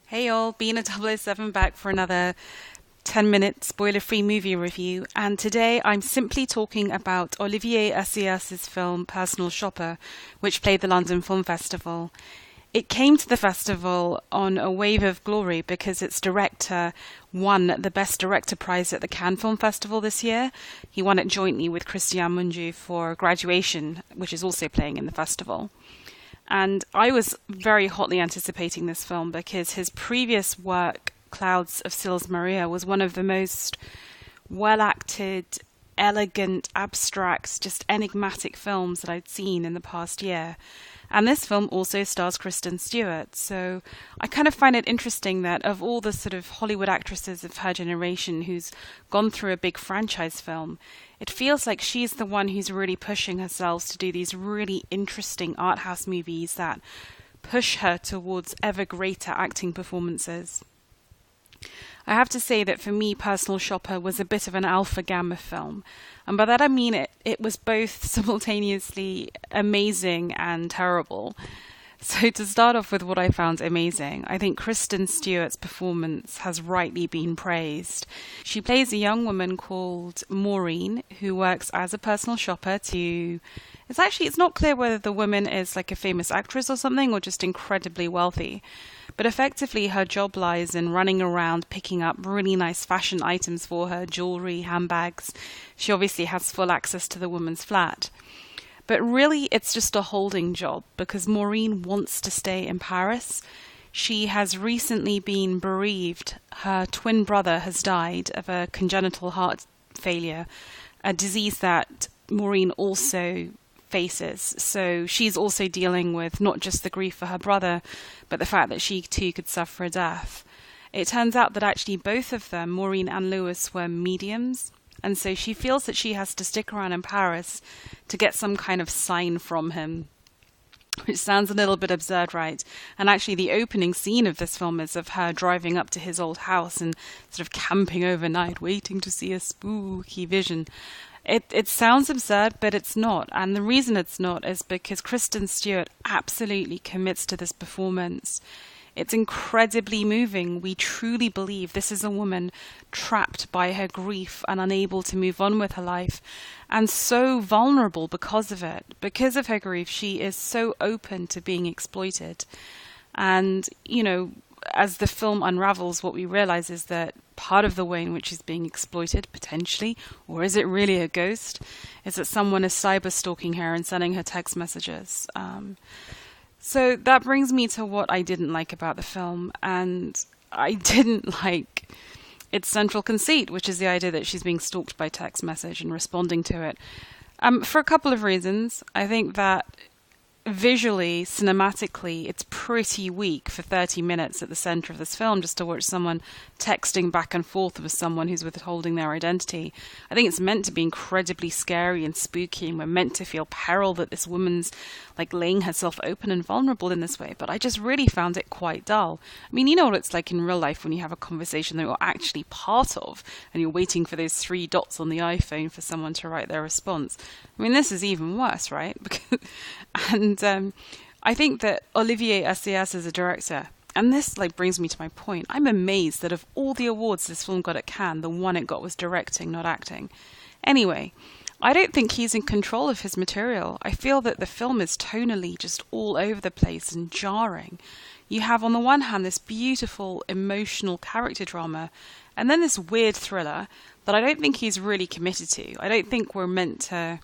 Hey all, B007 back for another 10-minute spoiler-free movie review, and today I'm simply talking about Olivier Assayas' film Personal Shopper, which played the London Film Festival. It came to the festival on a wave of glory because its director won the Best Director prize at the Cannes Film Festival this year. He won it jointly with Christian Mungiu for Graduation, which is also playing in the festival. And I was very hotly anticipating this film because his previous work, Clouds of Sils Maria, was one of the most well-acted, elegant, abstract, just enigmatic films that I'd seen in the past year. And this film also stars Kristen Stewart. So I kind of find it interesting that of all the sort of Hollywood actresses of her generation who's gone through a big franchise film, it feels like she's the one who's really pushing herself to do these really interesting art house movies that push her towards ever greater acting performances. I have to say that for me, Personal Shopper was a bit of an alpha-gamma film. And by that I mean it was both simultaneously amazing and terrible. So to start off with what I found amazing, I think Kristen Stewart's performance has rightly been praised. She plays a young woman called Maureen who works as a personal shopper to... It's not clear whether the woman is like a famous actress or something or just incredibly wealthy. But effectively her job lies in running around picking up really nice fashion items for her, jewelry, handbags. She obviously has full access to the woman's flat. But really it's just a holding job because Maureen wants to stay in Paris. She has recently been bereaved. Her twin brother has died of a congenital heart failure, a disease that Maureen also faces. So she's also dealing with not just the grief for her brother, but the fact that she too could suffer a death. It turns out that actually both of them, Maureen and Lewis, were mediums, and so she feels that she has to stick around in Paris to get some kind of sign from him, which sounds a little bit absurd, right? And actually the opening scene of this film is of her driving up to his old house and sort of camping overnight, waiting to see a spooky vision. It sounds absurd, but it's not. And the reason it's not is because Kristen Stewart absolutely commits to this performance. It's incredibly moving. We truly believe this is a woman trapped by her grief and unable to move on with her life, and so vulnerable because of it. Because of her grief, she is so open to being exploited. And, as the film unravels, what we realize is that part of the way in which she's being exploited, potentially, or is it really a ghost, is that someone is cyber stalking her and sending her text messages. So that brings me to what I didn't like about the film, and I didn't like its central conceit, which is the idea that she's being stalked by text message and responding to it. For a couple of reasons. I think that visually, cinematically, it's pretty weak for 30 minutes at the center of this film just to watch someone texting back and forth with someone who's withholding their identity. I think it's meant to be incredibly scary and spooky, and we're meant to feel peril that this woman's like laying herself open and vulnerable in this way, but I just really found it quite dull. I mean, you know what it's like in real life when you have a conversation that you're actually part of and you're waiting for those 3 dots on the iPhone for someone to write their response. I mean, this is even worse, right? And I think that Olivier Assayas is a director, and this brings me to my point. I'm amazed that of all the awards this film got at Cannes, the one it got was directing, not acting. Anyway, I don't think he's in control of his material. I feel that the film is tonally just all over the place and jarring. You have on the one hand this beautiful emotional character drama, and then this weird thriller that I don't think he's really committed to. I don't think we're meant to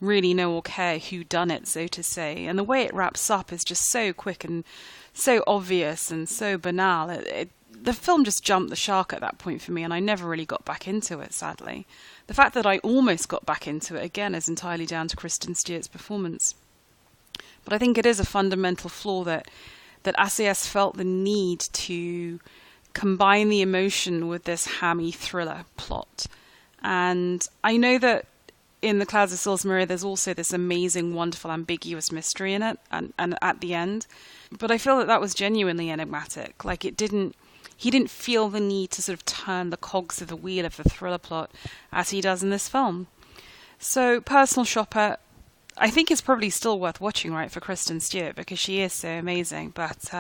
really know or care who done it, so to say. And the way it wraps up is just so quick and so obvious and so banal. The film just jumped the shark at that point for me, and I never really got back into it, sadly. The fact that I almost got back into it again is entirely down to Kristen Stewart's performance. But I think it is a fundamental flaw that Assayas felt the need to combine the emotion with this hammy thriller plot. And I know that in The Clouds of Sils Maria, there's also this amazing, wonderful, ambiguous mystery in it, and at the end. But I feel that was genuinely enigmatic. He didn't feel the need to sort of turn the cogs of the wheel of the thriller plot as he does in this film. So, Personal Shopper, I think it's probably still worth watching, right, for Kristen Stewart because she is so amazing. But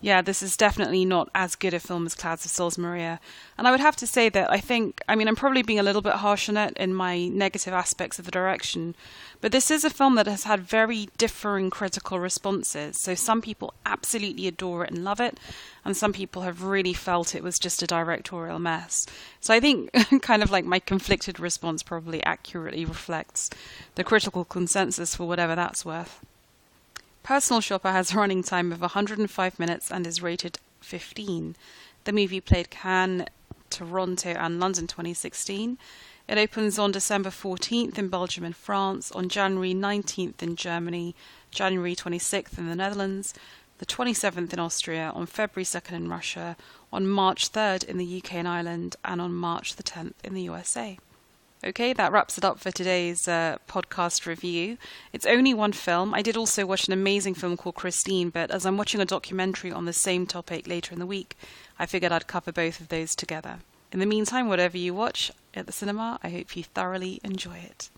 yeah, this is definitely not as good a film as Clouds of Sils Maria. And I would have to say that I mean, I'm probably being a little bit harsh on it in my negative aspects of the direction, but this is a film that has had very differing critical responses. So some people absolutely adore it and love it, and some people have really felt it was just a directorial mess. So I think kind of like my conflicted response probably accurately reflects the critical consensus for whatever that's worth. Personal Shopper has a running time of 105 minutes and is rated 15. The movie played Cannes, Toronto and London 2016. It opens on December 14th in Belgium and France, on January 19th in Germany, January 26th in the Netherlands, the 27th in Austria, on February 2nd in Russia, on March 3rd in the UK and Ireland, and on March the 10th in the USA. Okay, that wraps it up for today's podcast review. It's only one film. I did also watch an amazing film called Christine, but as I'm watching a documentary on the same topic later in the week, I figured I'd cover both of those together. In the meantime, whatever you watch at the cinema, I hope you thoroughly enjoy it.